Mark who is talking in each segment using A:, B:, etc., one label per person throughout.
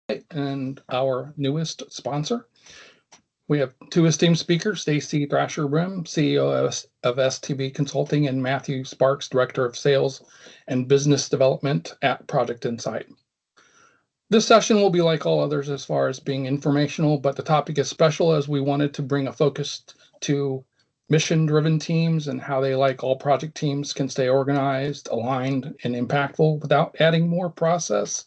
A: and our newest sponsor. We have two esteemed speakers, Stacye Thrasher, Brim, CEO of STB Consulting, and Mathew Sparks, Director of Sales and Business Development at Project Insight. This session will be like all others as far as being informational, but the topic is special as we wanted to bring a focus to mission-driven teams and how they, like all project teams, can stay organized, aligned, and impactful without adding more process.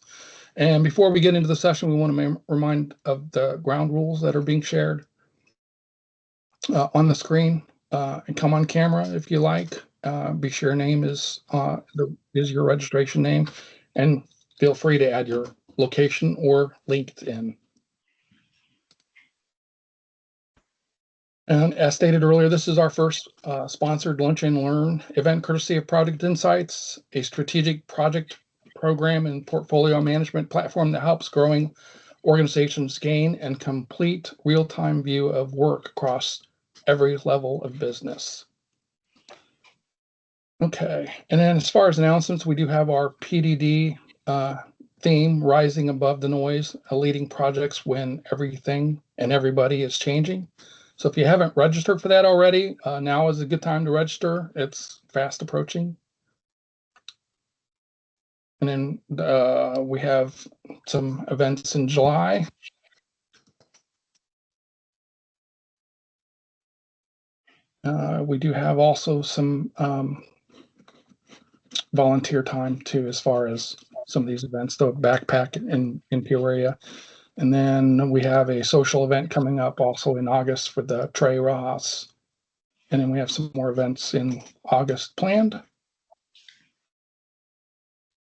A: And before we get into the session, we want to remind of the ground rules that are being shared on the screen, and come on camera if you like. Be sure your name is your registration name, and feel free to add your location or LinkedIn. And as stated earlier, this is our first sponsored Lunch and Learn event courtesy of Project Insights, a strategic project program and portfolio management platform that helps growing organizations gain and complete real-time view of work across every level of business. Okay, and then as far as announcements, we do have our PDD theme, Rising Above the Noise, leading projects when everything and everybody is changing. So if you haven't registered for that already, now is a good time to register. It's fast approaching. And then we have some events in July. We do have also some volunteer time too, as far as some of these events, the backpack in Peoria. And then we have a social event coming up also in August for the Trey Ross. And then we have some more events in August planned.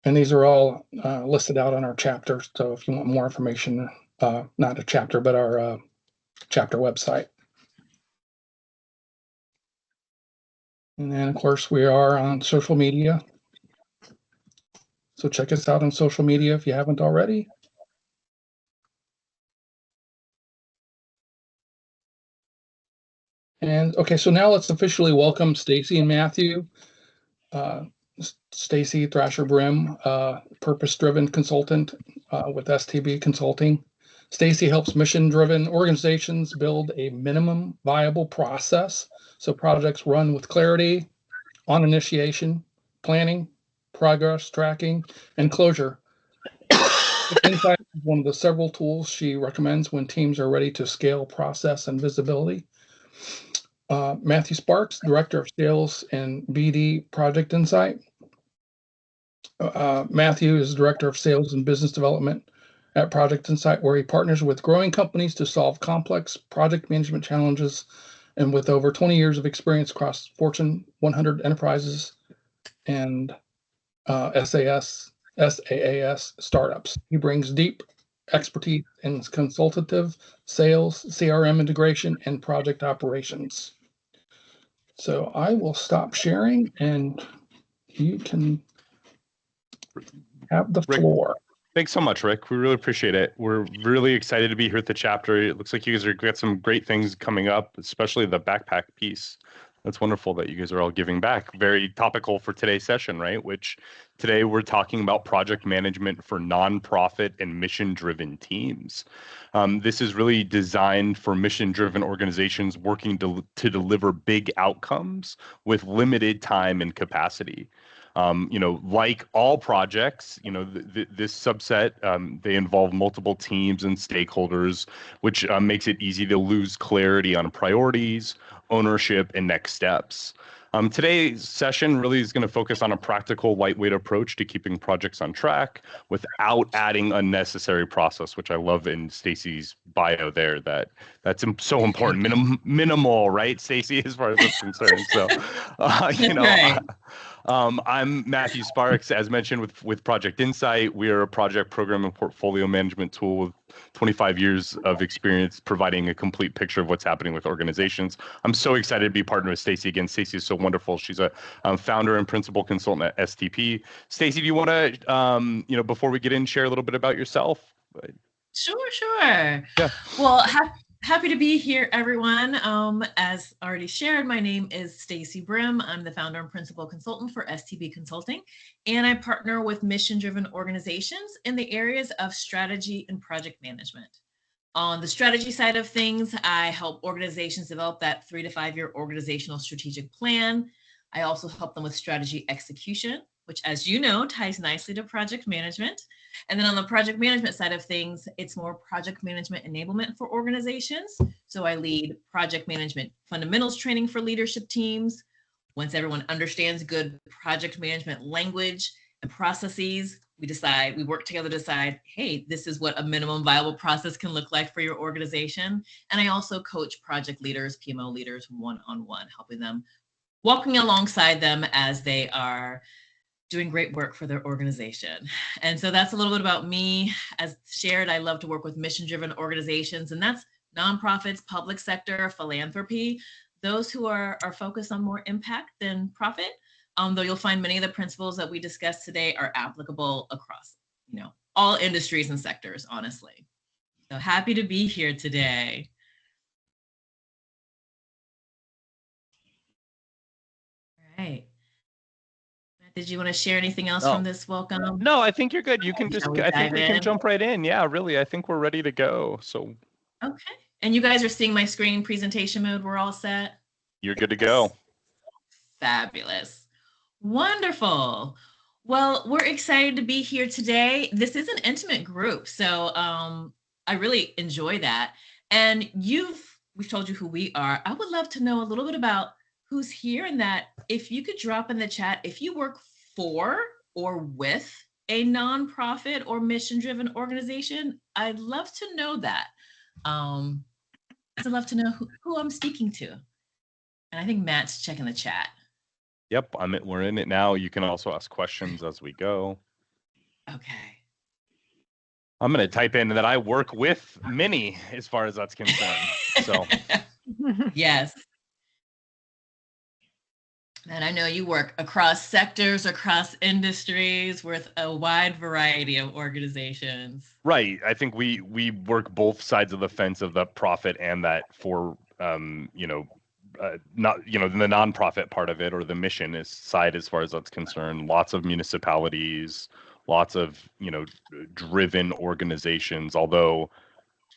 A: And these are all listed out on our chapter. So if you want more information, not a chapter, but our chapter website. And then, of course, we are on social media. So check us out on social media if you haven't already. And okay, so now let's officially welcome Stacye and Mathew. Stacye Thrasher Brim, purpose-driven consultant with STB Consulting. Stacye helps mission-driven organizations build a minimum viable process so projects run with clarity on initiation, planning, progress tracking, and closure. Insight is one of the several tools she recommends when teams are ready to scale process and visibility. Mathew Sparks, Director of Sales and BD Project Insight. Mathew is Director of Sales and Business Development at Project Insight, where he partners with growing companies to solve complex project management challenges. And with over 20 years of experience across Fortune 100 enterprises and SaaS startups, he brings deep expertise in consultative sales, CRM integration, and project operations. So I will stop sharing and you can have the floor.
B: Thanks so much, Rick. We really appreciate it. We're really excited to be here at the chapter. It looks like you guys are got some great things coming up, especially the backpack piece. That's wonderful that you guys are all giving back. Very topical for today's session, right? Which today we're talking about project management for nonprofit and mission-driven teams. This is really designed for mission-driven organizations working to deliver big outcomes with limited time and capacity. Like all projects, this subset, they involve multiple teams and stakeholders, which makes it easy to lose clarity on priorities, ownership, and next steps. Today's session really is going to focus on a practical, lightweight approach to keeping projects on track without adding unnecessary process, which I love in Stacye's bio there. That's so important. Minimal, right, Stacye, as far as that's concerned. So,
C: Right.
B: I'm Mathew Sparks, as mentioned, with Project Insight. We are a project program and portfolio management tool with 25 years of experience providing a complete picture of what's happening with organizations. I'm so excited to be partnered with Stacye again. Stacye is so wonderful. She's a founder and principal consultant at STP. Stacye, do you want to, before we get in, share a little bit about yourself?
C: Sure.
B: Yeah.
C: Well, Happy to be here, everyone. As already shared, my name is Stacye Brim. I'm the founder and principal consultant for STB Consulting, and I partner with mission-driven organizations in the areas of strategy and project management. On the strategy side of things, I help organizations develop that 3 to 5 year organizational strategic plan. I also help them with strategy execution, which, as you know, ties nicely to project management. And then on the project management side of things, it's more project management enablement for organizations. So I lead project management fundamentals training for leadership teams. Once everyone understands good project management language and processes, we work together to decide, hey, this is what a minimum viable process can look like for your organization. And I also coach project leaders, PMO leaders, one-on-one, helping them, walking alongside them as they are doing great work for their organization. And so that's a little bit about me. As shared, I love to work with mission-driven organizations, and that's nonprofits, public sector, philanthropy, those who are focused on more impact than profit. Though you'll find many of the principles that we discussed today are applicable across, all industries and sectors, honestly. So happy to be here today. All right. Did you want to share anything else from this welcome?
B: No, I think you're good. You can I think we can jump right in. Yeah, really. I think we're ready to go. So.
C: Okay. And you guys are seeing my screen presentation mode. We're all set.
B: You're good to go.
C: Fabulous. Wonderful. Well, we're excited to be here today. This is an intimate group, so I really enjoy that. And we've told you who we are. I would love to know a little bit about who's here, and that if you could drop in the chat if you work for or with a nonprofit or mission-driven organization. I'd love to know that. I'd love to know who I'm speaking to. And I think Matt's checking the chat.
B: Yep, we're in it now. You can also ask questions as we go.
C: Okay.
B: I'm going to type in that I work with many as far as that's concerned. So.
C: Yes. And I know you work across sectors, across industries, with a wide variety of organizations.
B: Right. I think we work both sides of the fence of the profit and that for, not, the nonprofit part of it or the mission side as far as that's concerned. Lots of municipalities, lots of, driven organizations, although,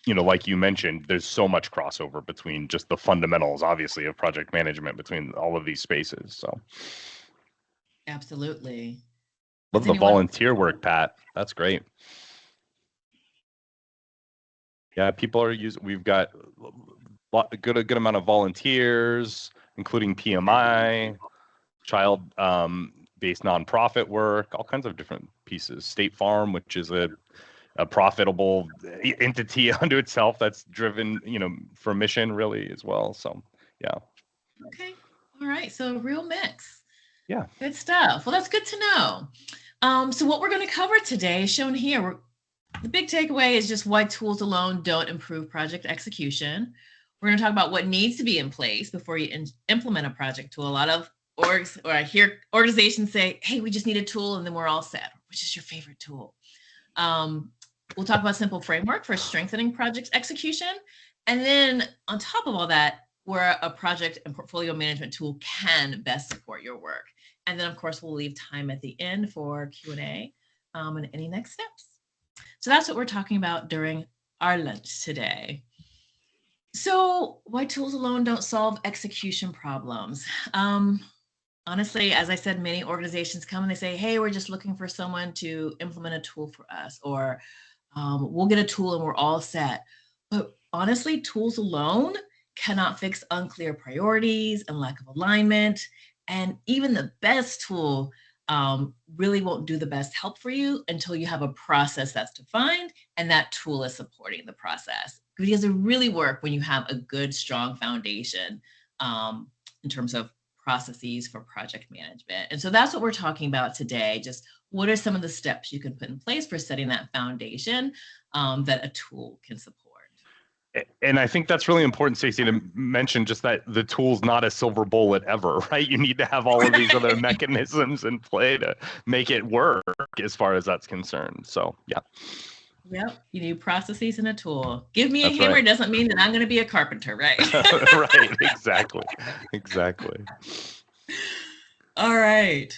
B: like you mentioned, there's so much crossover between just the fundamentals, obviously, of project management between all of these spaces. So.
C: Absolutely.
B: Love the volunteer work, Pat. That's great. Yeah, people are we've got a good amount of volunteers, including PMI, child-based nonprofit work, all kinds of different pieces. State Farm, which is a profitable entity unto itself that's driven, for mission really as well. So, yeah.
C: Okay. All right. So real mix.
B: Yeah.
C: Good stuff. Well, that's good to know. So what we're going to cover today is shown here. The big takeaway is just why tools alone don't improve project execution. We're going to talk about what needs to be in place before you implement a project tool. A lot of I hear organizations say, hey, we just need a tool and then we're all set. Which is your favorite tool? We'll talk about simple framework for strengthening project execution. And then on top of all that, where a project and portfolio management tool can best support your work. And then, of course, we'll leave time at the end for Q&A and any next steps. So that's what we're talking about during our lunch today. So why tools alone don't solve execution problems? Honestly, as I said, many organizations come and they say, hey, we're just looking for someone to implement a tool for us, or we'll get a tool and we're all set. But honestly, tools alone cannot fix unclear priorities and lack of alignment. And even the best tool really won't do the best help for you until you have a process that's defined and that tool is supporting the process. Because it really works when you have a good, strong foundation in terms of processes for project management. And so that's what we're talking about today. Just what are some of the steps you can put in place for setting that foundation that a tool can support?
B: And I think that's really important, Stacye, to mention just that the tool's not a silver bullet ever, right? You need to have all of these other mechanisms in play to make it work as far as that's concerned. So, yeah.
C: Yep. You need processes and a tool. Give me a
B: That's
C: hammer
B: right.
C: doesn't mean that I'm going to be a carpenter, right?
B: Right. Exactly. Exactly.
C: All right.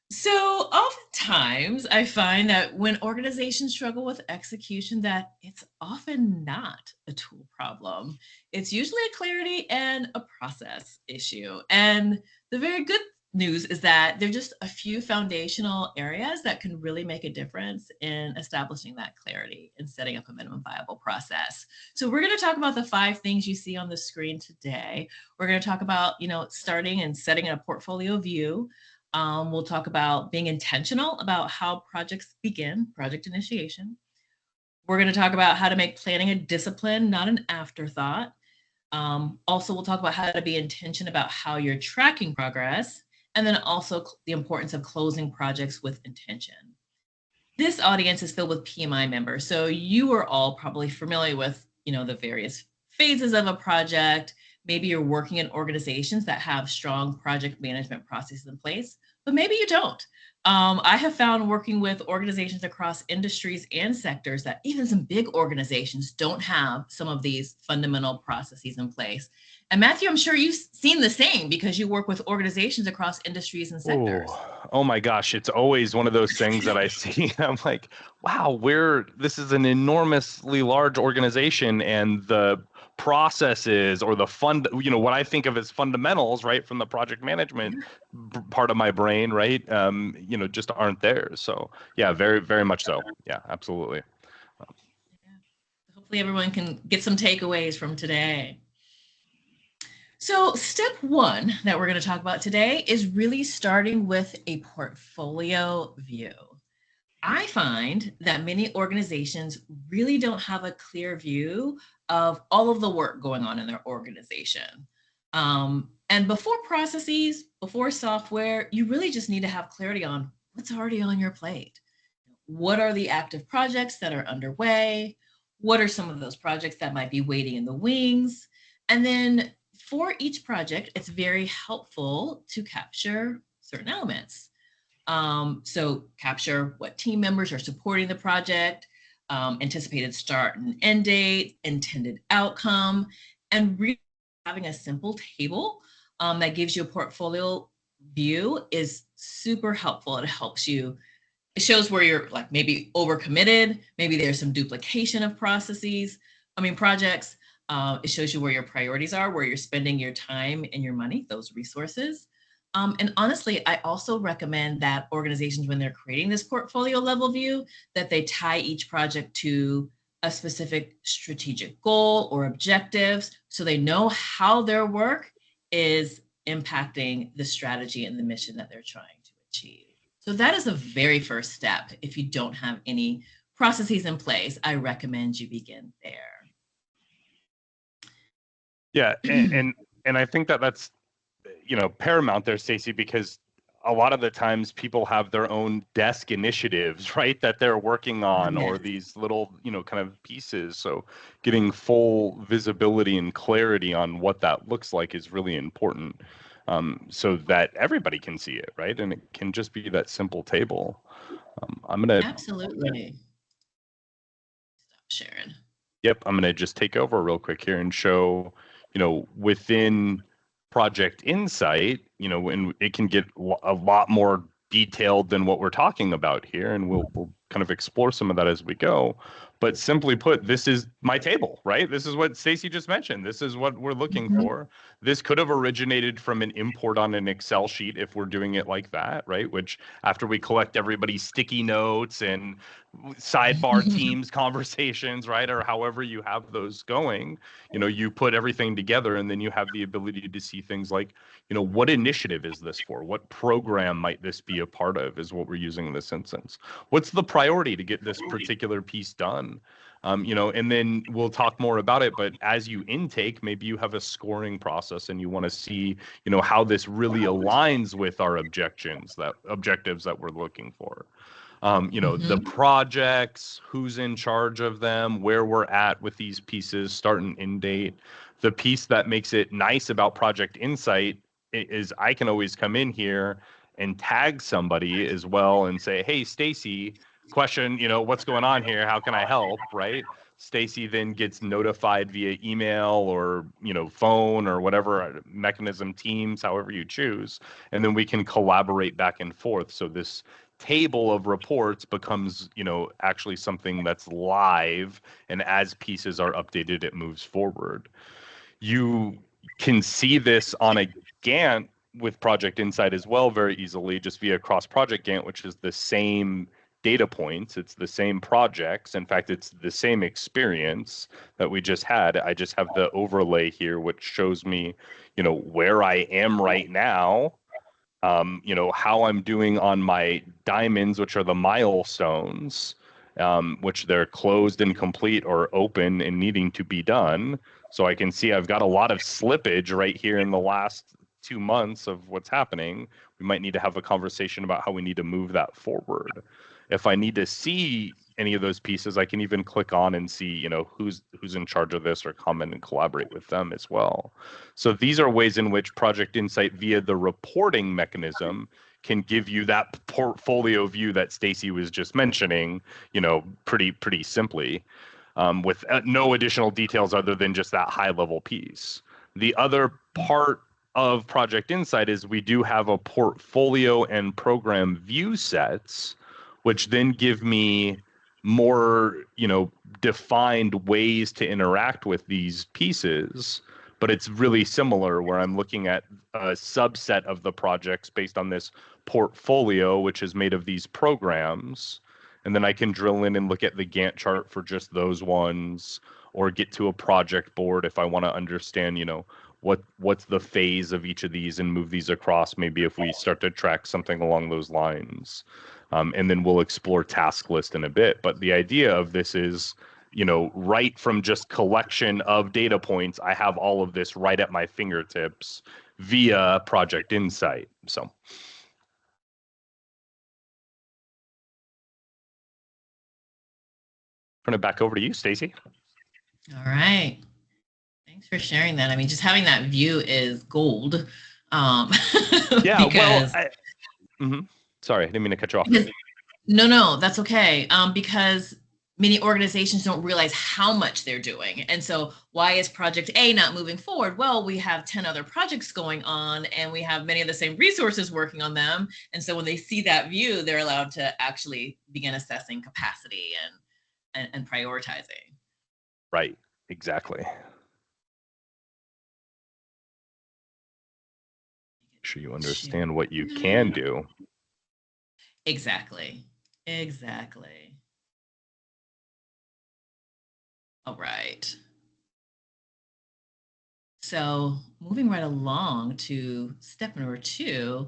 C: So oftentimes I find that when organizations struggle with execution, that it's often not a tool problem. It's usually a clarity and a process issue. And the very good news is that there are just a few foundational areas that can really make a difference in establishing that clarity and setting up a minimum viable process. So we're going to talk about the 5 things you see on the screen today. We're going to talk about, starting and setting a portfolio view. We'll talk about being intentional about how projects begin, project initiation. We're going to talk about how to make planning a discipline, not an afterthought. Also, we'll talk about how to be intentional about how you're tracking progress, and then also the importance of closing projects with intention. This audience is filled with PMI members, so you are all probably familiar with, the various phases of a project. Maybe you're working in organizations that have strong project management processes in place, but maybe you don't. I have found working with organizations across industries and sectors that even some big organizations don't have some of these fundamental processes in place. And Mathew, I'm sure you've seen the same because you work with organizations across industries and sectors.
B: Oh my gosh, it's always one of those things that I see. I'm like, wow, this is an enormously large organization, and the processes or the what I think of as fundamentals, right, from the project management part of my brain, right, just aren't there. So yeah, very, very much so. Yeah, absolutely.
C: Hopefully everyone can get some takeaways from today. So step 1 that we're going to talk about today is really starting with a portfolio view. I find that many organizations really don't have a clear view of all of the work going on in their organization. And before processes, before software, you really just need to have clarity on what's already on your plate. What are the active projects that are underway? What are some of those projects that might be waiting in the wings? And then for each project, it's very helpful to capture certain elements. So capture what team members are supporting the project, anticipated start and end date, intended outcome, and really having a simple table that gives you a portfolio view is super helpful. It shows where you're like maybe overcommitted, maybe there's some duplication of projects. It shows you where your priorities are, where you're spending your time and your money, those resources. And honestly, I also recommend that organizations, when they're creating this portfolio level view, that they tie each project to a specific strategic goal or objectives so they know how their work is impacting the strategy and the mission that they're trying to achieve. So that is the very first step. If you don't have any processes in place, I recommend you begin there.
B: Yeah, and I think that's paramount there, Stacye, because a lot of the times people have their own desk initiatives, right, that they're working on, or these little, kind of pieces. So getting full visibility and clarity on what that looks like is really important, so that everybody can see it, right? And it can just be that simple table. I'm going to...
C: Absolutely. Stop sharing.
B: Yep, I'm going to just take over real quick here and show, within Project Insight, and it can get a lot more detailed than what we're talking about here, and we'll kind of explore some of that as we go. But simply put, this is my table, right? This is what Stacye just mentioned. This is what we're looking for. This could have originated from an import on an Excel sheet if we're doing it like that, right? Which after we collect everybody's sticky notes and sidebar teams conversations, right, or however you have those going, you put everything together, and then you have the ability to see things like, what initiative is this for? What program might this be a part of, is what we're using in this instance. What's the priority to get this particular piece done? And then we'll talk more about it, but as you intake, maybe you have a scoring process and you want to see, how this really aligns with our objectives that we're looking for. The projects, who's in charge of them, where we're at with these pieces, start and end date. The piece that makes it nice about Project Insight is I can always come in here and tag somebody as well and say, hey, Stacye, question, what's going on here? How can I help? Right? Stacye then gets notified via email or, phone or whatever mechanism, Teams, however you choose. And then we can collaborate back and forth. So this table of reports becomes, actually something that's live. And as pieces are updated, it moves forward. You can see this on a Gantt with Project Insight as well very easily, just via cross-project Gantt, which is the same data points. It's the same projects. In fact, it's the same experience that we just had. I just have the overlay here, which shows me, where I am right now, how I'm doing on my diamonds, which are the milestones, which they're closed and complete or open and needing to be done. So I can see I've got a lot of slippage right here in the last 2 months of what's happening. We might need to have a conversation about how we need to move that forward. If I need to see any of those pieces, I can even click on and see, who's in charge of this, or comment and collaborate with them as well. So these are ways in which Project Insight via the reporting mechanism can give you that portfolio view that Stacye was just mentioning, pretty simply, with no additional details other than just that high level piece. The other part of Project Insight is we do have a portfolio and program view sets, which then give me more, defined ways to interact with these pieces. But it's really similar, where I'm looking at a subset of the projects based on this portfolio, which is made of these programs. And then I can drill in and look at the Gantt chart for just those ones, or get to a project board if I want to understand, what's the phase of each of these, and move these across, maybe if we start to track something along those lines. And then we'll explore task list in a bit. But the idea of this is, right from just collection of data points, I have all of this right at my fingertips via Project Insight. So turn it back over to you, Stacye.
C: All right. Thanks for sharing that. I mean, just having that view is gold.
B: Yeah,
C: because,
B: Sorry, I didn't mean to cut you off.
C: No, that's okay. Because many organizations don't realize how much they're doing. And so why is project A not moving forward? Well, we have 10 other projects going on, and we have many of the same resources working on them. And so when they see that view, they're allowed to actually begin assessing capacity and prioritizing.
B: Right, exactly. Make sure you understand what you can do.
C: Exactly. All right. So moving right along to step number 2,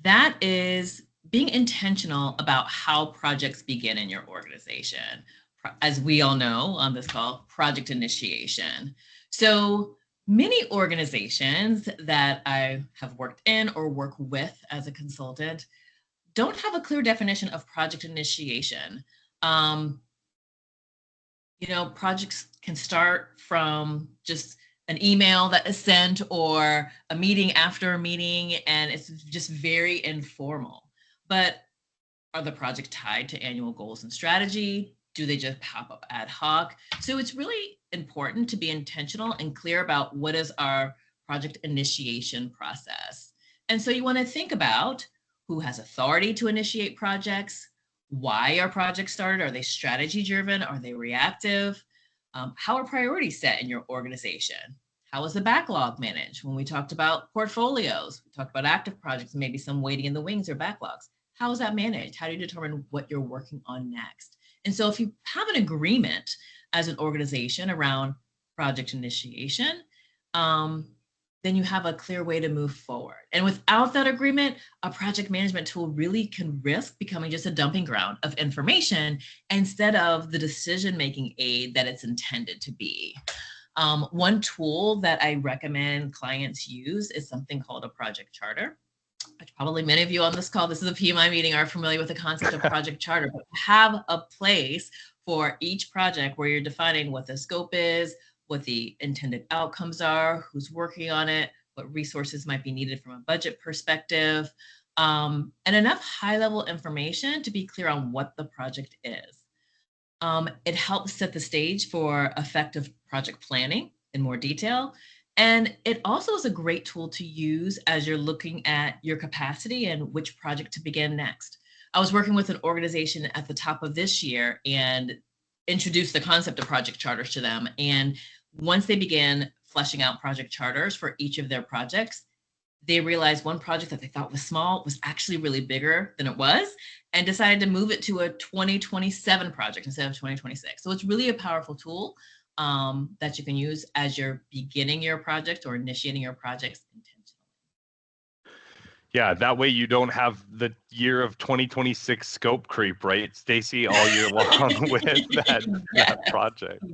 C: that is being intentional about how projects begin in your organization. As we all know on this call, project initiation. So many organizations that I have worked in or work with as a consultant don't have a clear definition of project initiation. Projects can start from just an email that is sent, or a meeting after a meeting, and it's just very informal. But are the projects tied to annual goals and strategy? Do they just pop up ad hoc? So it's really important to be intentional and clear about what is our project initiation process. And so you want to think about who has authority to initiate projects. Why are projects started? Are they strategy driven? Are they reactive? How are priorities set in your organization? How is the backlog managed? When we talked about portfolios, we talked about active projects, maybe some waiting in the wings or backlogs. How is that managed? How do you determine what you're working on next? And so if you have an agreement as an organization around project initiation, then you have a clear way to move forward. And without that agreement, a project management tool really can risk becoming just a dumping ground of information instead of the decision-making aid that it's intended to be. One tool that I recommend clients use is something called a project charter, which probably many of you on this call, this is a PMI meeting, are familiar with the concept of project charter, but have a place for each project where you're defining what the scope is, what the intended outcomes are, who's working on it, what resources might be needed from a budget perspective. and enough high-level information to be clear on what the project is. It helps set the stage for effective project planning in more detail. And it also is a great tool to use as you're looking at your capacity and which project to begin next. I was working with an organization at the top of this year and introduced the concept of project charters to them. And once they began fleshing out project charters for each of their projects, they realized one project that they thought was small was actually really bigger than it was, and decided to move it to a 2027 project instead of 2026. So it's really a powerful tool that you can use as you're beginning your project or initiating your projects intentionally.
B: Yeah, that way you don't have the year of 2026 scope creep, right, Stacye, all year long with that project.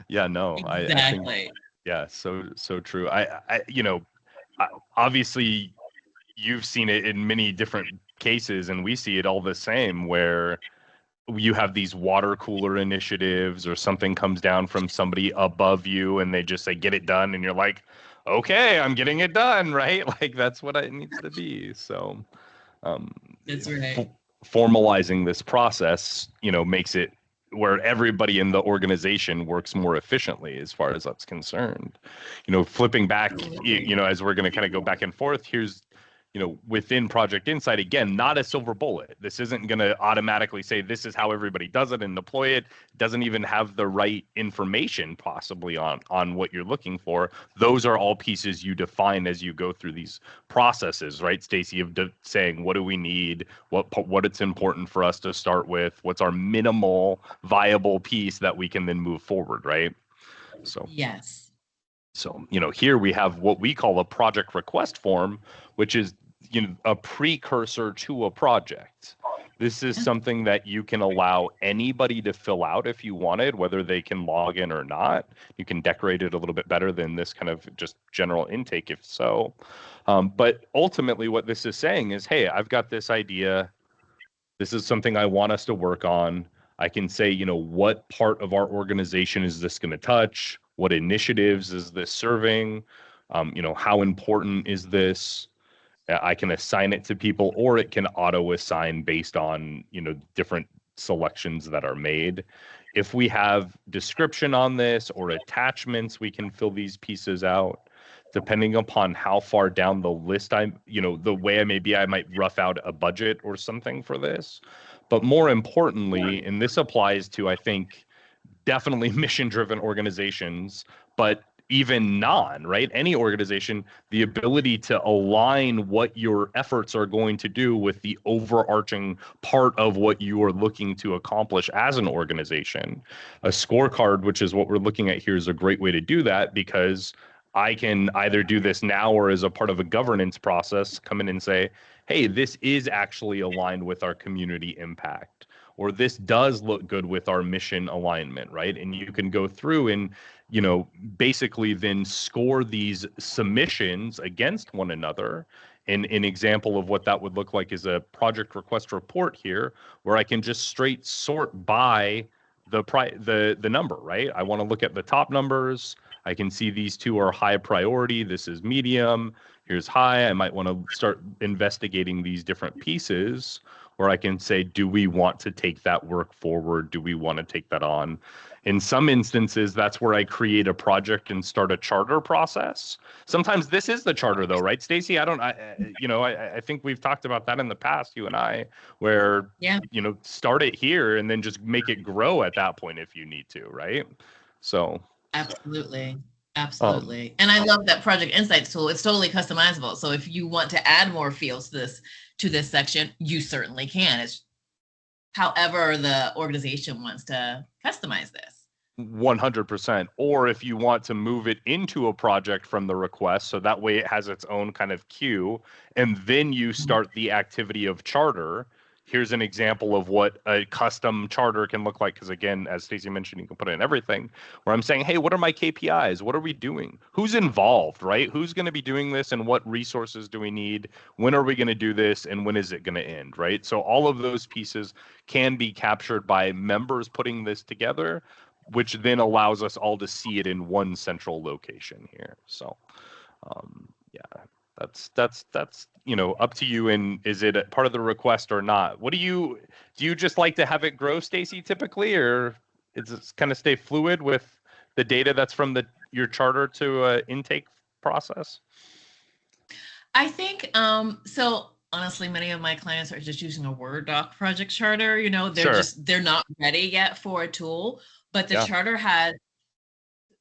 B: Yeah, no,
C: Exactly.
B: I think, yeah, so true. Obviously you've seen it in many different cases, and we see it all the same, where you have these water cooler initiatives or something comes down from somebody above you and they just say, get it done. And you're like, okay, I'm getting it done, right? Like that's what it needs to be. So
C: That's right.
B: formalizing this process, makes it where everybody in the organization works more efficiently as far as that's concerned. Flipping back, as we're going to kind of go back and forth, here's within Project Insight, again, not a silver bullet. This isn't going to automatically say this is how everybody does it and deploy it. It doesn't even have the right information possibly on what you're looking for. Those are all pieces you define as you go through these processes, right, Stacye, of saying what do we need, what it's important for us to start with, what's our minimal viable piece that we can then move forward, right? So
C: yes.
B: So, here we have what we call a project request form, which is, a precursor to a project. This is something that you can allow anybody to fill out if you wanted, whether they can log in or not. You can decorate it a little bit better than this kind of just general intake, if so. But ultimately, what this is saying is, hey, I've got this idea. This is something I want us to work on. I can say, what part of our organization is this going to touch? What initiatives is this serving? How important is this? I can assign it to people, or it can auto assign based on, different selections that are made. If we have description on this or attachments, we can fill these pieces out. Depending upon how far down the list the way I might rough out a budget or something for this. But more importantly, and this applies to, I think, definitely mission-driven organizations, but even right? Any organization, the ability to align what your efforts are going to do with the overarching part of what you are looking to accomplish as an organization. A scorecard, which is what we're looking at here, is a great way to do that, because I can either do this now or as a part of a governance process, come in and say, hey, this is actually aligned with our community impact, or this does look good with our mission alignment, right? And you can go through and, basically then score these submissions against one another. And an example of what that would look like is a project request report here, where I can just straight sort by the number, right? I want to look at the top numbers. I can see these two are high priority. This is medium. Here's high. I might want to start investigating these different pieces, or I can say, do we want to take that work forward? Do we want to take that on? In some instances, that's where I create a project and start a charter process. Sometimes this is the charter, though, right, Stacye? I think we've talked about that in the past, you and I, where, start it here and then just make it grow at that point if you need to, right? So.
C: Absolutely. Absolutely. And I love that Project Insights tool. It's totally customizable. So if you want to add more fields to this section, you certainly can. It's however the organization wants to customize this.
B: 100%. Or if you want to move it into a project from the request, so that way it has its own kind of queue, and then you start the activity of charter. Here's an example of what a custom charter can look like. Because again, as Stacye mentioned, you can put it in everything, where I'm saying, hey, what are my KPIs? What are we doing? Who's involved, right? Who's going to be doing this, and what resources do we need? When are we going to do this, and when is it going to end, right? So all of those pieces can be captured by members putting this together, which then allows us all to see it in one central location here. So, yeah. That's up to you. And is it a part of the request or not? Do you just like to have it grow, Stacye, typically, or is it kind of stay fluid with the data that's from your charter to intake process?
C: I think so honestly, many of my clients are just using a Word doc project charter.
B: Sure.
C: They're not ready yet for a tool, but the
B: Yeah.
C: charter has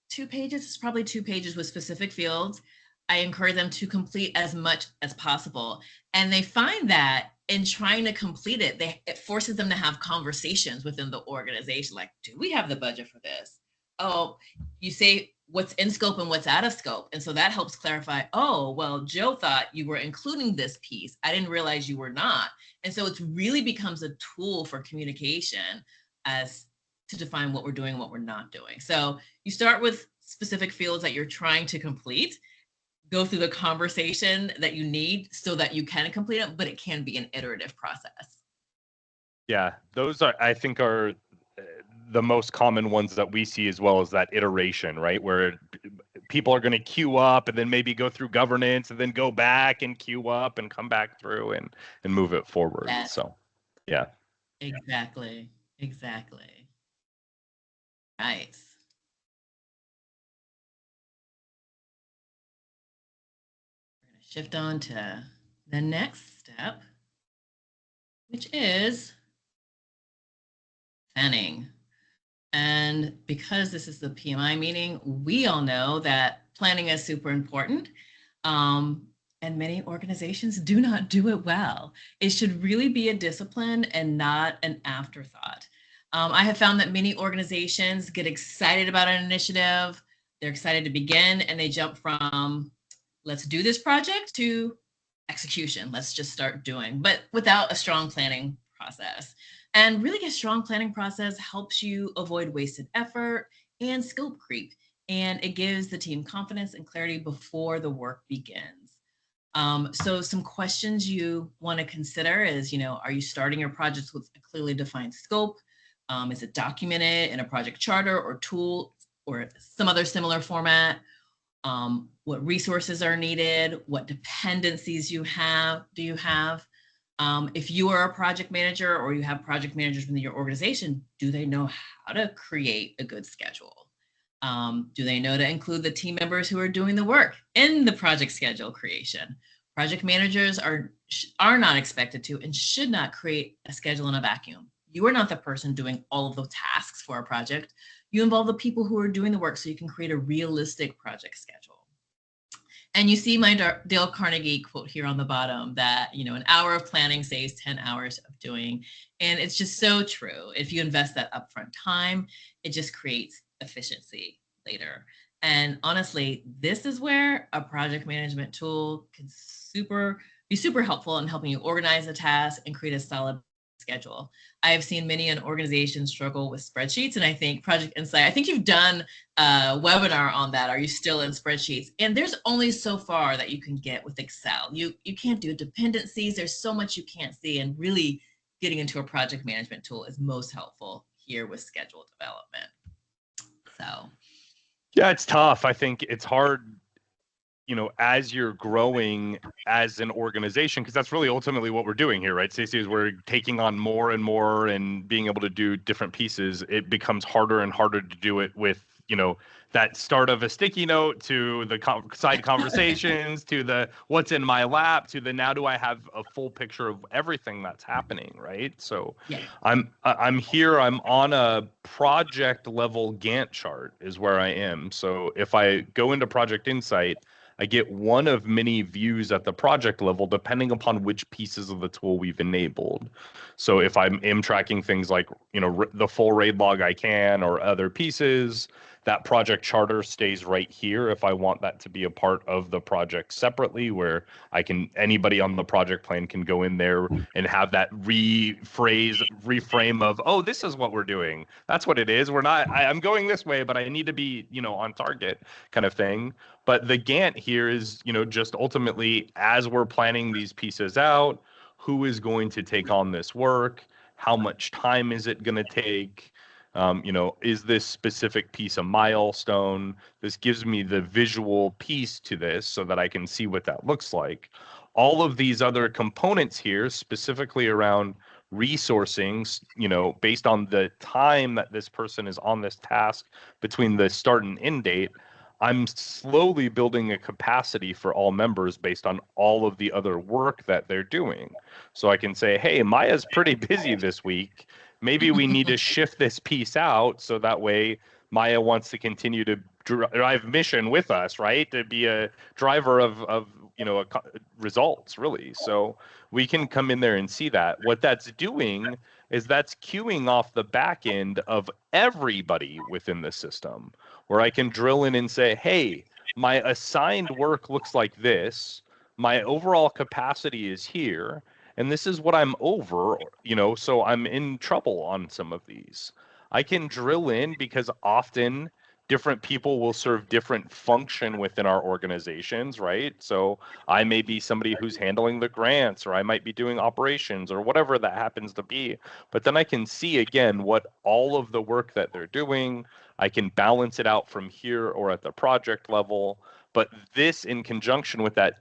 C: 2 pages, it's probably 2 pages with specific fields. I encourage them to complete as much as possible. And they find that in trying to complete it, it forces them to have conversations within the organization. Like, do we have the budget for this? Oh, you say what's in scope and what's out of scope. And so that helps clarify, oh, well, Joe thought you were including this piece. I didn't realize you were not. And so it really becomes a tool for communication as to define what we're doing and what we're not doing. So you start with specific fields that you're trying to complete, go through the conversation that you need so that you can complete it, but it can be an iterative process.
B: Yeah, those I think are the most common ones that we see, as well as that iteration, right? Where people are going to queue up and then maybe go through governance and then go back and queue up and come back through and move it forward.
C: Yes.
B: So, yeah.
C: Exactly. Right. We're going to shift on to the next step, which is planning. And because this is the PMI meeting, we all know that planning is super important. And many organizations do not do it well. It should really be a discipline and not an afterthought. I have found that many organizations get excited about an initiative. They're excited to begin and they jump from let's do this project to execution. Let's just start doing, but without a strong planning process. And really a strong planning process helps you avoid wasted effort and scope creep. And it gives the team confidence and clarity before the work begins. So some questions you want to consider is, are you starting your projects with a clearly defined scope? Is it documented in a project charter or tool or some other similar format? What resources are needed? What dependencies do you have? If you are a project manager or you have project managers within your organization, do they know how to create a good schedule? Do they know to include the team members who are doing the work in the project schedule creation? Project managers are not expected to and should not create a schedule in a vacuum. You are not the person doing all of the tasks for a project. You involve the people who are doing the work so you can create a realistic project schedule. And you see my Dale Carnegie quote here on the bottom that, an hour of planning saves 10 hours of doing. And it's just so true. If you invest that upfront time, it just creates efficiency later. And honestly, this is where a project management tool can be super helpful in helping you organize the tasks and create a solid schedule. I have seen many an organization struggle with spreadsheets, and I think Project Insight, I think you've done a webinar on that. Are you still in spreadsheets? And there's only so far that you can get with Excel. You can't do dependencies. There's so much you can't see, and really getting into a project management tool is most helpful here with schedule development. So
B: yeah, it's tough. I think it's hard, as you're growing as an organization, because that's really ultimately what we're doing here, right, Stacye, is we're taking on more and more and being able to do different pieces. It becomes harder and harder to do it with, that start of a sticky note to the side conversations to the what's in my lap to the now do I have a full picture of everything that's happening, right? So yeah. I'm on a project level Gantt chart is where I am. So if I go into Project Insight, I get one of many views at the project level, depending upon which pieces of the tool we've enabled. So if I am tracking things like, the full RAID log I can or other pieces, that project charter stays right here if I want that to be a part of the project separately, where anybody on the project plan can go in there and have that reframe of, oh, this is what we're doing. That's what it is. I'm going this way, but I need to be, on target kind of thing. But the Gantt here is, just ultimately, as we're planning these pieces out, who is going to take on this work? How much time is it going to take? Is this specific piece a milestone? This gives me the visual piece to this so that I can see what that looks like. All of these other components here, specifically around resourcing, based on the time that this person is on this task between the start and end date, I'm slowly building a capacity for all members based on all of the other work that they're doing. So I can say, hey, Maya's pretty busy this week. Maybe we need to shift this piece out so that way Maya wants to continue to drive mission with us, right? To be a driver of results, really. So we can come in there and see that. What that's doing is that's queuing off the back end of everybody within the system, where I can drill in and say, hey, my assigned work looks like this. My overall capacity is here. And this is what I'm over, so I'm in trouble on some of these. I can drill in because often different people will serve different function within our organizations, right? So I may be somebody who's handling the grants, or I might be doing operations, or whatever that happens to be. But then I can see again what all of the work that they're doing. I can balance it out from here or at the project level. But this, in conjunction with that,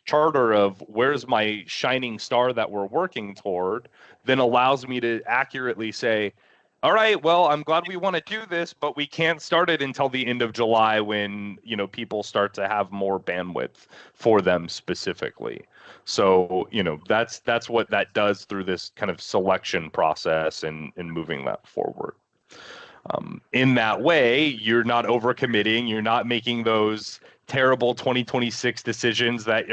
B: charter of where's my shining star that we're working toward, then allows me to accurately say, all right, well, I'm glad we want to do this, but we can't start it until the end of July when, people start to have more bandwidth for them specifically. So, that's what that does through this kind of selection process and moving that forward. In that way, you're not overcommitting, you're not making those terrible 2026 decisions that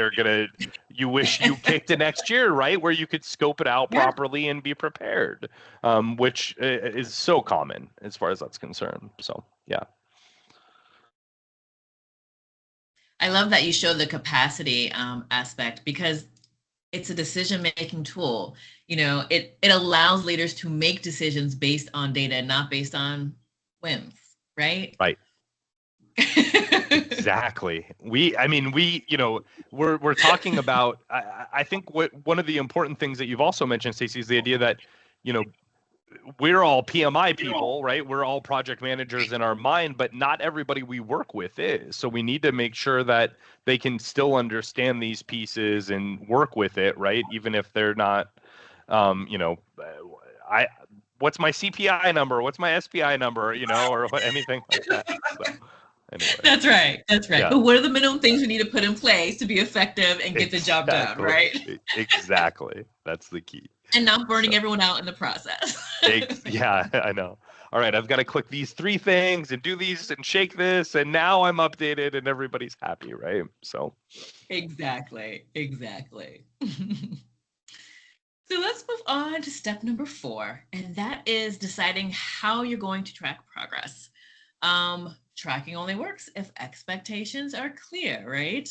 B: you wish you kicked the next year, right? Where you could scope it out properly and be prepared, which is so common as far as that's concerned. So, yeah.
C: I love that you show the capacity aspect, because it's a decision-making tool. It allows leaders to make decisions based on data, not based on whims, right?
B: Right. Exactly. We're talking about, I think one of the important things that you've also mentioned, Stacye, is the idea that, we're all PMI people, right? We're all project managers in our mind, but not everybody we work with is. So we need to make sure that they can still understand these pieces and work with it, right? Even if they're not, what's my CPI number? What's my SPI number? Or anything like that. So, anyway.
C: That's right.
B: Yeah.
C: But what are the minimum things we need to put in place to be effective and get the job done, right?
B: Exactly. That's the key.
C: And not burning everyone out in the process.
B: Yeah, I know. All right, I've got to click these 3 things and do these and shake this, and now I'm updated and everybody's happy, right? So.
C: Exactly. So let's move on to step number 4, and that is deciding how you're going to track progress. Tracking only works if expectations are clear, right?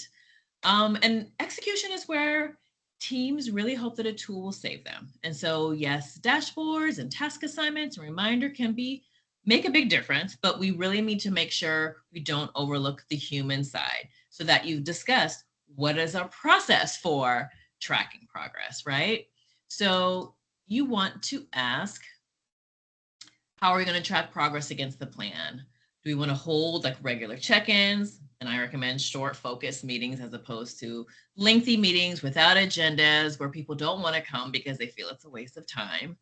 C: And execution is where teams really hope that a tool will save them. And so, yes, dashboards and task assignments and reminder can make a big difference, but we really need to make sure we don't overlook the human side, so that you've discussed what is our process for tracking progress, right? So you want to ask, how are we going to track progress against the plan? Do we want to hold like regular check-ins? And I recommend short, focused meetings as opposed to lengthy meetings without agendas where people don't want to come because they feel it's a waste of time.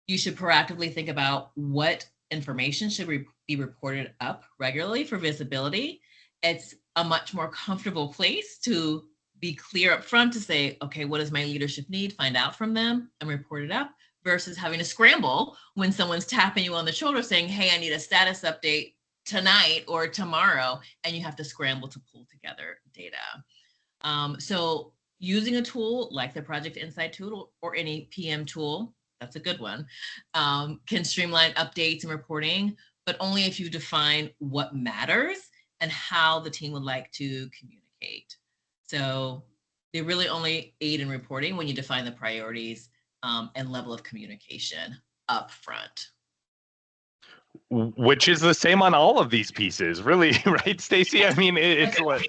C: You should proactively think about what information should be reported up regularly for visibility. It's a much more comfortable place to be clear up front to say, okay, what does my leadership need? Find out from them and report it up, versus having to scramble when someone's tapping you on the shoulder saying, hey, I need a status update tonight or tomorrow, and you have to scramble to pull together data. So using a tool like the Project Insight tool or any PM tool, that's a good one, can streamline updates and reporting, but only if you define what matters and how the team would like to communicate. So they really only aid in reporting when you define the priorities and level of communication up front.
B: Which is the same on all of these pieces, really, right, Stacye? I mean, it's like,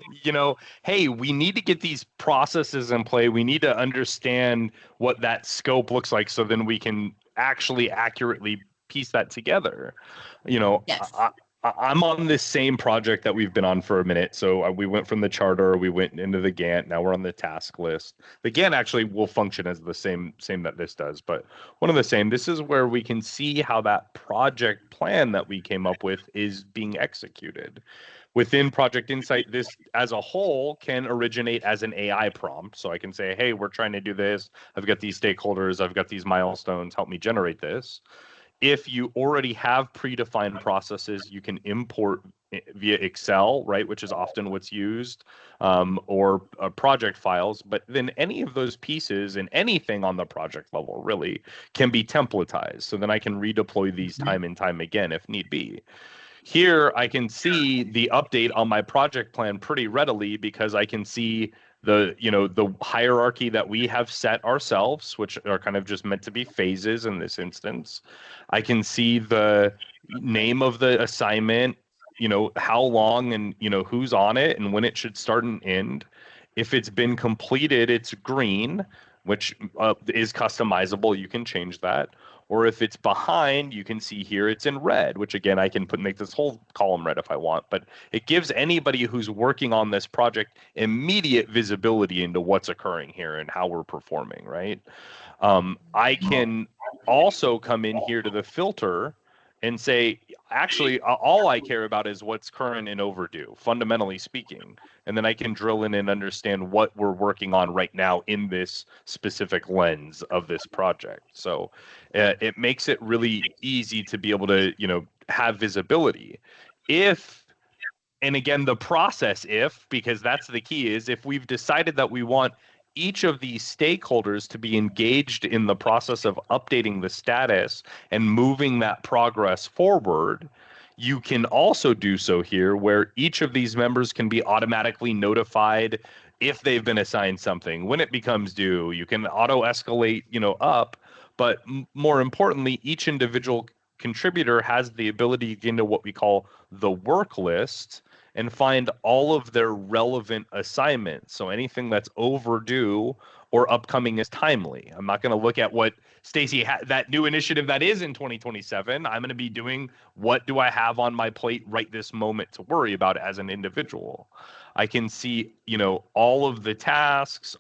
B: hey, we need to get these processes in play. We need to understand what that scope looks like, so then we can actually accurately piece that together. You know,
C: Yes.
B: I'm on this same project that we've been on for a minute. So we went from the charter, we went into the Gantt, now we're on the task list. The Gantt actually will function as the same that this does, but one of the same. This is where we can see how that project plan that we came up with is being executed. Within Project Insight, this as a whole can originate as an AI prompt. So I can say, hey, we're trying to do this. I've got these stakeholders. I've got these milestones. Help me generate this. If you already have predefined processes, you can import via Excel, right, which is often what's used, or project files. But then any of those pieces and anything on the project level really can be templatized. So then I can redeploy these time and time again if need be. Here, I can see the update on my project plan pretty readily because I can see the hierarchy that we have set ourselves, which are kind of just meant to be phases in this instance. I can see the name of the assignment, how long and who's on it and when it should start and end. If it's been completed, it's green, which is customizable. You can change that. Or if it's behind, you can see here it's in red, which again, I can make this whole column red if I want, but it gives anybody who's working on this project immediate visibility into what's occurring here and how we're performing, right? I can also come in here to the filter and say, actually, all I care about is what's current and overdue, fundamentally speaking. And then I can drill in and understand what we're working on right now in this specific lens of this project. So it makes it really easy to be able to, have visibility. And again, the process because that's the key, is if we've decided that we want each of these stakeholders to be engaged in the process of updating the status and moving that progress forward, you can also do so here where each of these members can be automatically notified if they've been assigned something. When it becomes due, you can auto escalate, up. But more importantly, each individual contributor has the ability to get into what we call the work list and find all of their relevant assignments. So anything that's overdue or upcoming is timely. I'm not going to look at what Stacye that new initiative that is in 2027. I'm going to be doing what do I have on my plate right this moment to worry about as an individual. I can see, all of the tasks,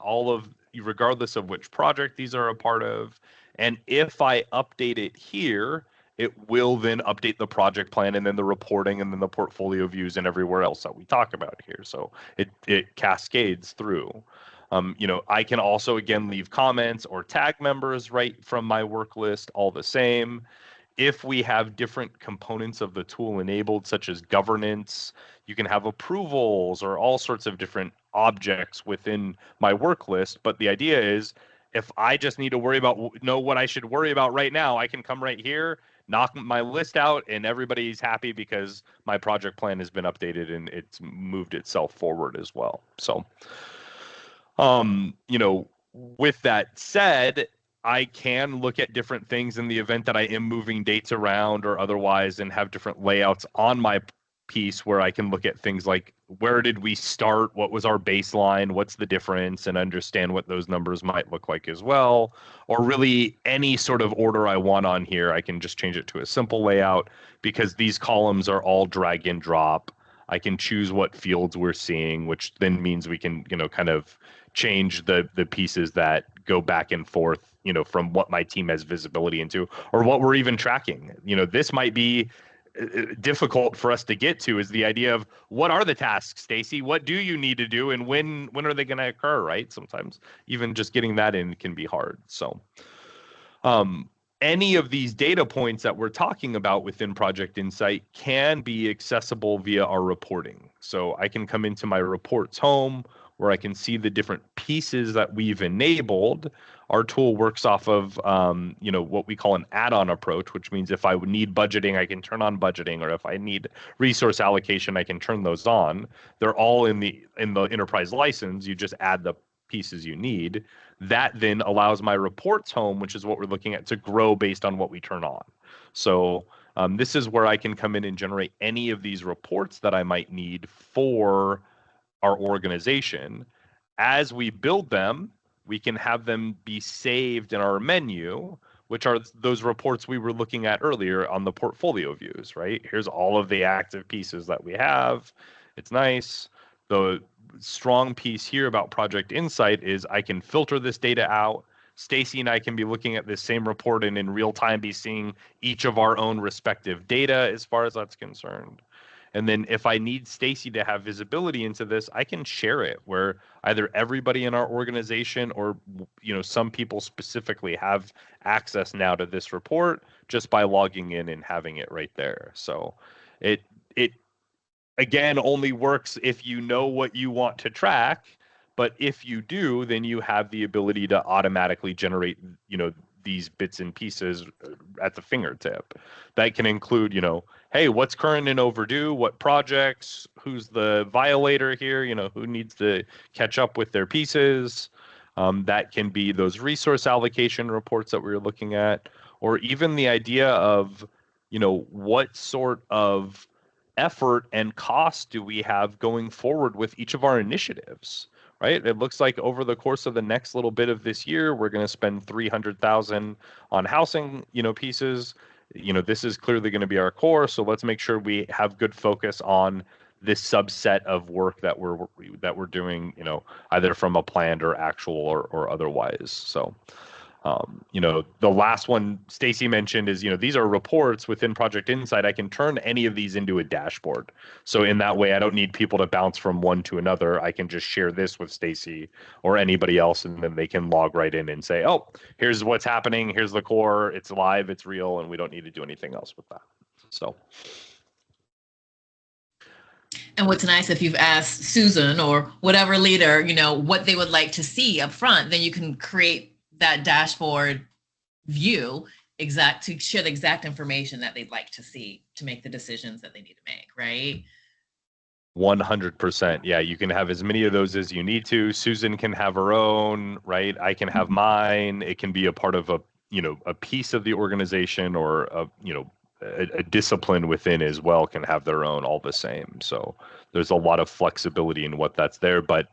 B: regardless of which project these are a part of. And if I update it here, it will then update the project plan and then the reporting and then the portfolio views and everywhere else that we talk about here. So it cascades through. I can also, again, leave comments or tag members right from my work list, all the same. If we have different components of the tool enabled, such as governance, you can have approvals or all sorts of different objects within my work list. But the idea is, if I just need to know what I should worry about right now, I can come right here, knock my list out, and everybody's happy because my project plan has been updated and it's moved itself forward as well. So, with that said, I can look at different things in the event that I am moving dates around or otherwise and have different layouts on my piece where I can look at things like where did we start, what was our baseline, what's the difference, and understand what those numbers might look like as well. Or really any sort of order I want on here, I can just change it to a simple layout because these columns are all drag and drop. I can choose what fields we're seeing, which then means we can, kind of change the pieces that go back and forth, from what my team has visibility into or what we're even tracking. This might be difficult for us to get to, is the idea of what are the tasks, Stacye? What do you need to do and when are they going to occur, right? Sometimes even just getting that in can be hard. So any of these data points that we're talking about within Project Insight can be accessible via our reporting. So I can come into my reports home where I can see the different pieces that we've enabled. Our tool works off of, what we call an add-on approach, which means if I would need budgeting, I can turn on budgeting, or if I need resource allocation, I can turn those on. They're all in the enterprise license. You just add the pieces you need. That then allows my reports home, which is what we're looking at, to grow based on what we turn on. So this is where I can come in and generate any of these reports that I might need for our organization. As we build them, we can have them be saved in our menu, which are those reports we were looking at earlier on the portfolio views, right? Here's all of the active pieces that we have. It's nice. The strong piece here about Project Insight is I can filter this data out. Stacye and I can be looking at this same report and in real time be seeing each of our own respective data as far as that's concerned. And then if I need Stacye to have visibility into this, I can share it where either everybody in our organization or some people specifically have access now to this report just by logging in and having it right there. So it again only works if you know what you want to track, but if you do, then you have the ability to automatically generate these bits and pieces at the fingertip. That can include hey, what's current and overdue, what projects, who's the violator here, who needs to catch up with their pieces. That can be those resource allocation reports that we were looking at, or even the idea of what sort of effort and cost do we have going forward with each of our initiatives, right? It looks like over the course of the next little bit of this year, we're going to spend 300,000 on housing, pieces. This is clearly going to be our core. So let's make sure we have good focus on this subset of work that we're doing, either from a planned or actual or otherwise. So, the last one Stacye mentioned is, these are reports within Project Insight. I can turn any of these into a dashboard. So in that way, I don't need people to bounce from one to another. I can just share this with Stacye or anybody else, and then they can log right in and say, oh, here's what's happening. Here's the core. It's live. It's real. And we don't need to do anything else with that. So.
C: And what's nice, if you've asked Susan or whatever leader, what they would like to see up front, then you can create that dashboard view to share the exact information that they'd like to see to make the decisions that they need to make, right?
B: 100%. Yeah, you can have as many of those as you need to. Susan can have her own, right? I can have mine. It can be a part of a piece of the organization, or a discipline within as well can have their own, all the same. So there's a lot of flexibility in what that's there, but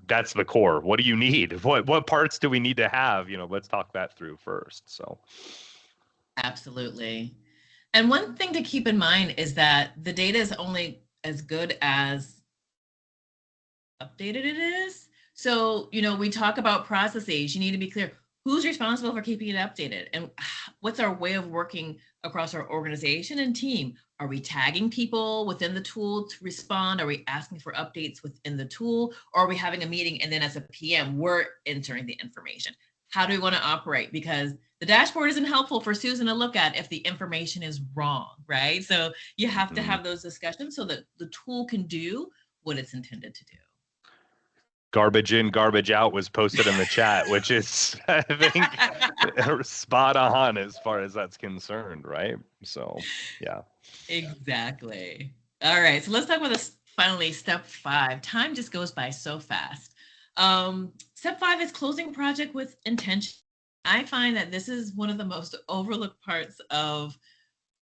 B: that's the core. What do you need? What parts do we need to have? Let's talk that through first. So.
C: Absolutely. And one thing to keep in mind is that the data is only as good as updated it is. So, we talk about processes. You need to be clear. Who's responsible for keeping it updated? And what's our way of working across our organization and team? Are we tagging people within the tool to respond? Are we asking for updates within the tool? Or are we having a meeting and then as a PM, we're entering the information? How do we want to operate? Because the dashboard isn't helpful for Susan to look at if the information is wrong, right? So you have to have those discussions so that the tool can do what it's intended to do.
B: Garbage in, garbage out was posted in the chat, which is, I think, spot on as far as that's concerned, right? So, yeah.
C: Exactly. All right, so let's talk about this. Finally, step 5. Time just goes by so fast. Step 5 is closing project with intention. I find that this is one of the most overlooked parts of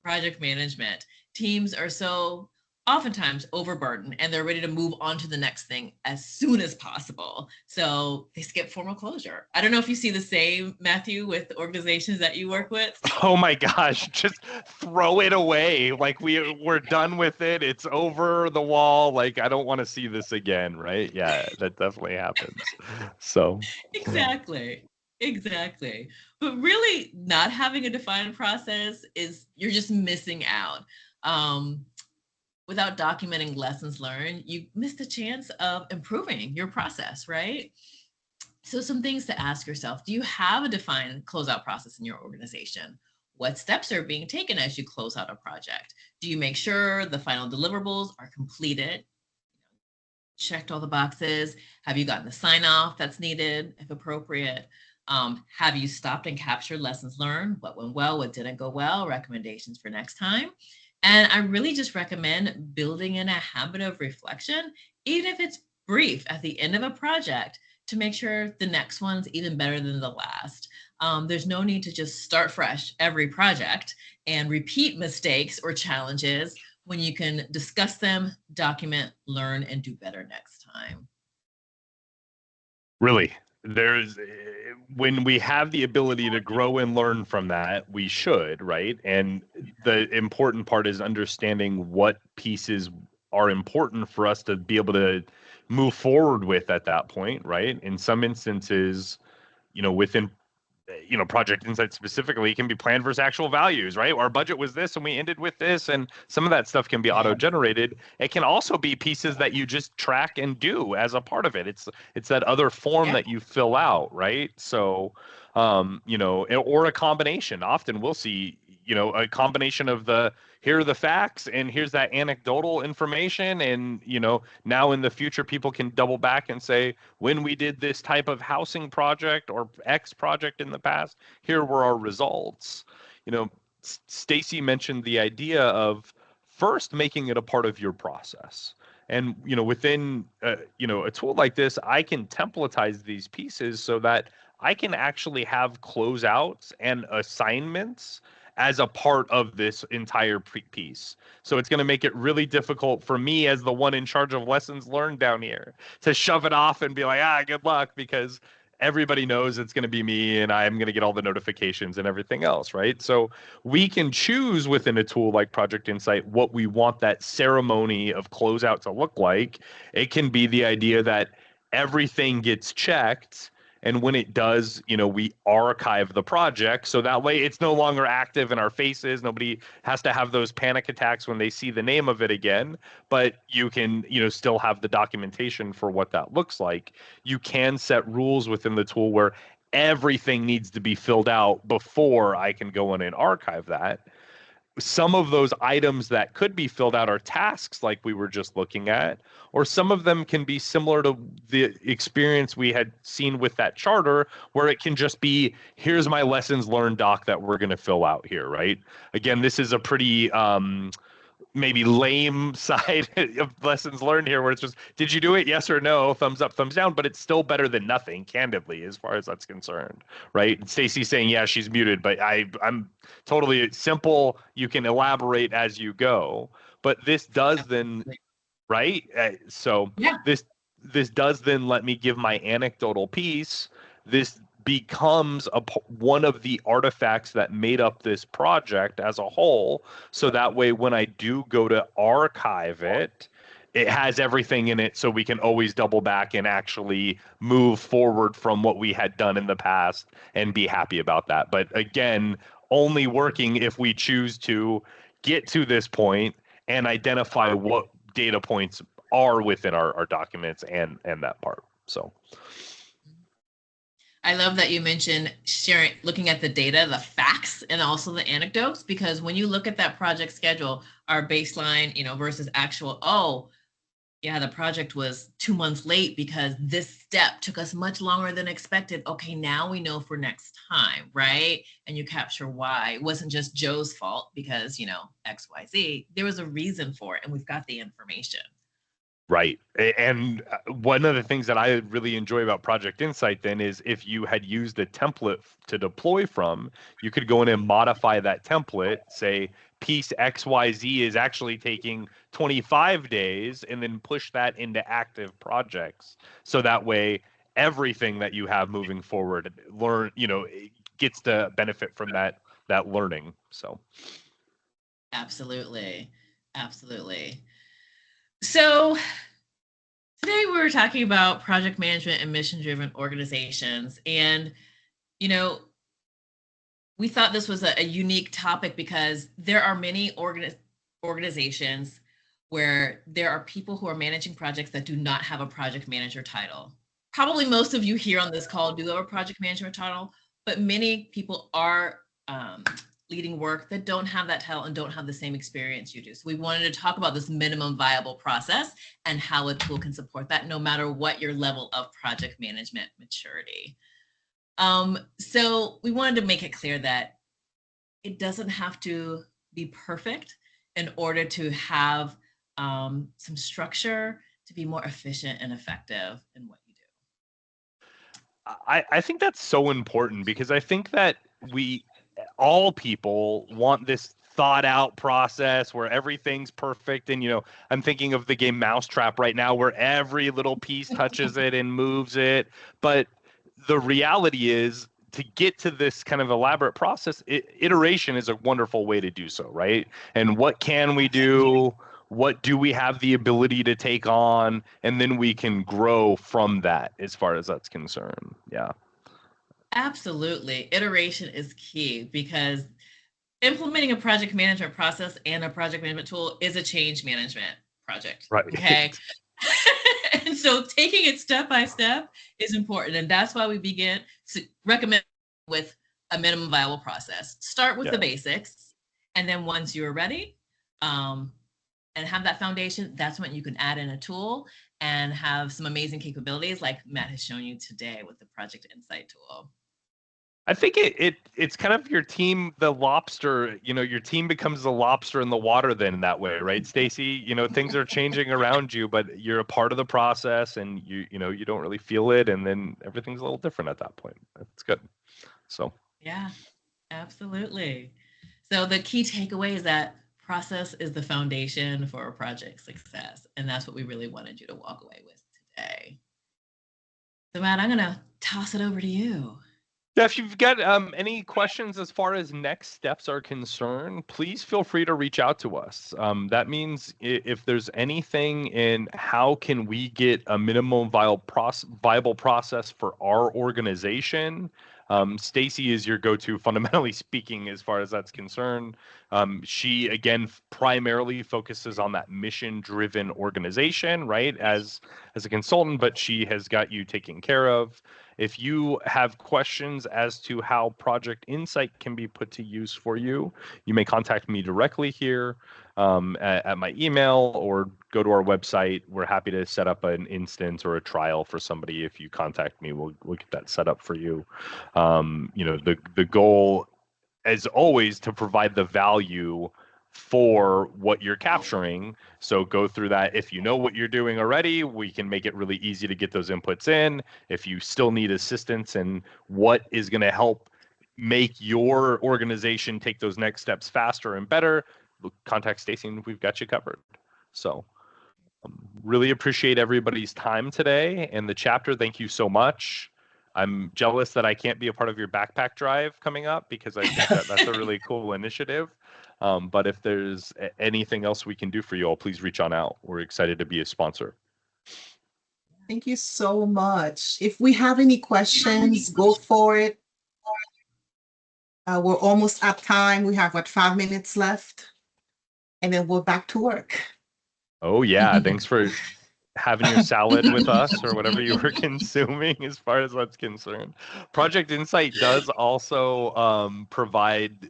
C: project management. Teams are so oftentimes overburdened and they're ready to move on to the next thing as soon as possible. So they skip formal closure. I don't know if you see the same, Mathew, with organizations that you work with.
B: Oh my gosh, just throw it away. Like we're done with it. It's over the wall. Like, I don't want to see this again, right? Yeah, that definitely happens. So
C: Exactly. But really not having a defined process is, you're just missing out. Without documenting lessons learned, you miss the chance of improving your process, right? So some things to ask yourself: do you have a defined closeout process in your organization? What steps are being taken as you close out a project? Do you make sure the final deliverables are completed? Checked all the boxes? Have you gotten the sign off that's needed if appropriate? Have you stopped and captured lessons learned? What went well, what didn't go well, recommendations for next time? And I really just recommend building in a habit of reflection, even if it's brief at the end of a project, to make sure the next one's even better than the last. There's no need to just start fresh every project and repeat mistakes or challenges when you can discuss them, document, learn, and do better next time.
B: really, there's when we have the ability to grow and learn from that, we should, right? And the important part is understanding what pieces are important for us to be able to move forward with at that point, right? In some instances, within Project Insight specifically, it can be planned versus actual values, right? Our budget was this and we ended with this, and some of that stuff can be auto-generated. It can also be pieces that you just track and do as a part of it. It's that other form that you fill out, right? So, or a combination. Often we'll see, a combination of here are the facts and here's that anecdotal information. And, now in the future, people can double back and say, when we did this type of housing project or X project in the past, here were our results. Stacye mentioned the idea of first making it a part of your process. And, within, a tool like this, I can templatize these pieces so that I can actually have closeouts and assignments as a part of this entire piece. So it's going to make it really difficult for me as the one in charge of lessons learned down here to shove it off and be like, good luck, because everybody knows it's going to be me and I'm going to get all the notifications and everything else, right? So we can choose within a tool like Project Insight what we want that ceremony of closeout to look like. It can be the idea that everything gets checked, and when it does, we archive the project. So that way it's no longer active in our faces. Nobody has to have those panic attacks when they see the name of it again. But you can, still have the documentation for what that looks like. You can set rules within the tool where everything needs to be filled out before I can go in and archive that. Some of those items that could be filled out are tasks like we were just looking at, or some of them can be similar to the experience we had seen with that charter, where it can just be, here's my lessons learned doc that we're going to fill out here, right? Again, this is a pretty maybe lame side of lessons learned here, where it's just, did you do it? Yes or no, thumbs up, thumbs down, but it's still better than nothing, candidly, as far as that's concerned, right? Stacye's saying, yeah, she's muted, but I'm totally simple. You can elaborate as you go, but this does then, right? This does then let me give my anecdotal piece. This becomes one of the artifacts that made up this project as a whole. So that way, when I do go to archive it, it has everything in it, so we can always double back and actually move forward from what we had done in the past and be happy about that. But again, only working if we choose to get to this point and identify what data points are within our documents and that part. So
C: I love that you mentioned sharing, looking at the data, the facts, and also the anecdotes, because when you look at that project schedule, our baseline, versus actual, the project was 2 months late because this step took us much longer than expected. Okay, now we know for next time, right? And you capture why. It wasn't just Joe's fault because, X, Y, Z. There was a reason for it, and we've got the information.
B: Right. And one of the things that I really enjoy about Project Insight then is if you had used a template to deploy from, you could go in and modify that template, say piece XYZ is actually taking 25 days, and then push that into active projects. So that way, everything that you have moving forward, gets to benefit from that learning. So.
C: Absolutely. Absolutely. So today we're talking about project management and mission-driven organizations. And, we thought this was a unique topic because there are many organizations where there are people who are managing projects that do not have a project manager title. Probably most of you here on this call do have a project management title, but many people are leading work that don't have that title and don't have the same experience you do. So we wanted to talk about this minimum viable process and how a tool can support that, no matter what your level of project management maturity. So we wanted to make it clear that it doesn't have to be perfect in order to have some structure to be more efficient and effective in what you do.
B: I think that's so important, because I think that all people want this thought out process where everything's perfect. And, I'm thinking of the game Mousetrap right now, where every little piece touches it and moves it. But the reality is, to get to this kind of elaborate process, iteration is a wonderful way to do so, right? And what can we do? What do we have the ability to take on? And then we can grow from that as far as that's concerned. Yeah.
C: Absolutely. Iteration is key because implementing a project management process and a project management tool is a change management project.
B: Right.
C: Okay. And so taking it step by step is important. And that's why we begin to recommend with a minimum viable process. Start with the basics. And then once you're ready and have that foundation, that's when you can add in a tool and have some amazing capabilities like Matt has shown you today with the Project Insight tool.
B: I think it's kind of your team, the lobster, your team becomes the lobster in the water then in that way, right, Stacye? Things are changing around you, but you're a part of the process and you don't really feel it. And then everything's a little different at that point. That's good. So.
C: Yeah, absolutely. So the key takeaway is that process is the foundation for project success. And that's what we really wanted you to walk away with today. So Matt, I'm going to toss it over to you.
B: Yeah, if you've got any questions as far as next steps are concerned, please feel free to reach out to us. That means if there's anything in how can we get a minimum viable process for our organization, Stacye is your go-to, fundamentally speaking, as far as that's concerned. She, again, primarily focuses on that mission-driven organization, right, as a consultant, but she has got you taken care of. If you have questions as to how Project Insight can be put to use for you, you may contact me directly here at my email or go to our website. We're happy to set up an instance or a trial for somebody. If you contact me, we'll get that set up for you. The goal, as always, to provide the value for what you're capturing. So go through that. If you know what you're doing already, we can make it really easy to get those inputs in. If you still need assistance and what is going to help make your organization take those next steps faster and better, contact Stacye and we've got you covered. So really appreciate everybody's time today and the chapter. Thank you so much. I'm jealous that I can't be a part of your backpack drive coming up because I think that's a really cool initiative. But if there's anything else we can do for you all, please reach on out. We're excited to be a sponsor.
D: Thank you so much. If we have any questions, go for it. We're almost at time. We have 5 minutes left, and then we're back to work.
B: Oh yeah, thanks for having your salad with us or whatever you were consuming as far as that's concerned. Project Insight does also provide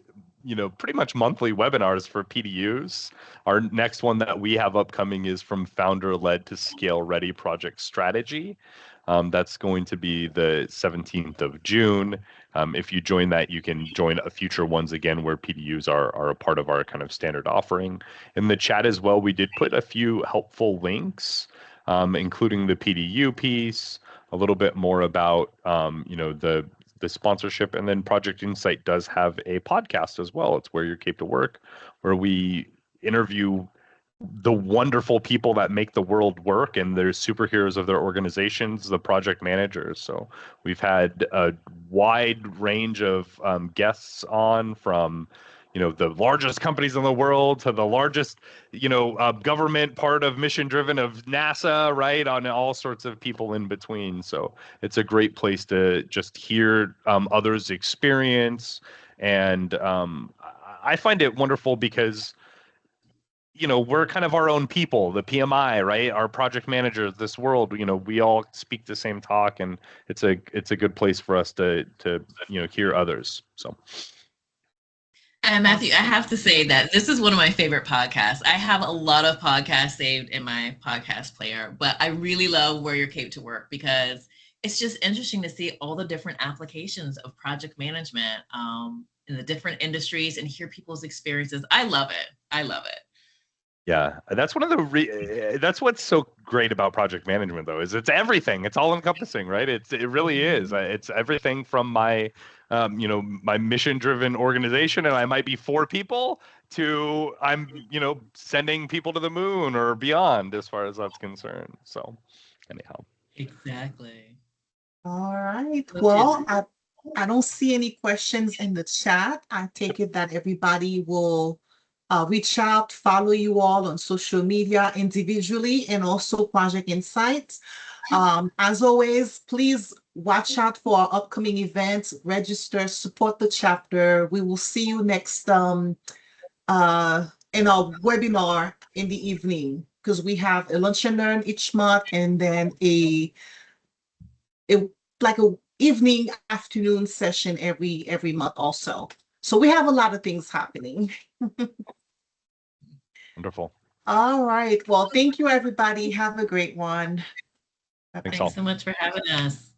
B: pretty much monthly webinars for PDUs. Our next one that we have upcoming is from Founder-Led to Scale-Ready Project Strategy. That's going to be the 17th of June. If you join that, you can join future ones again where PDUs are a part of our kind of standard offering. In the chat as well, we did put a few helpful links, including the PDU piece, a little bit more about the sponsorship, and then Project Insight does have a podcast as well. It's Where You're Caped to Work, where we interview the wonderful people that make the world work, and they're superheroes of their organizations, the project managers. So we've had a wide range of guests on, from the largest companies in the world to the largest government part of mission driven of NASA, right, on all sorts of people in between. So it's a great place to just hear others' experience, and I find it wonderful because we're kind of our own people, the PMI, right? Our project managers, this world, we all speak the same talk, and it's a good place for us to hear others. So.
C: And Mathew, I have to say that this is one of my favorite podcasts. I have a lot of podcasts saved in my podcast player, but I really love Where You're Caped to Work because it's just interesting to see all the different applications of project management in the different industries and hear people's experiences. I love it. I love it.
B: Yeah, that's one of the that's what's so great about project management, though, is it's everything. It's all encompassing, right? It really is. It's everything from my my mission driven organization, and I might be 4 people, to I'm sending people to the moon or beyond as far as that's concerned. So anyhow,
C: Exactly.
D: All right.
C: Look
D: Well, I don't see any questions in the chat. I take it that everybody will reach out, follow you all on social media individually and also Project Insights. As always, please watch out for our upcoming events, register, support the chapter. We will see you next in our webinar in the evening because we have a lunch and learn each month and then a like a evening afternoon session every month also. So we have a lot of things happening.
B: Wonderful.
D: All right. Well, thank you, everybody. Have a great one.
B: Thanks
C: Thanks
B: all.
C: so much for having us.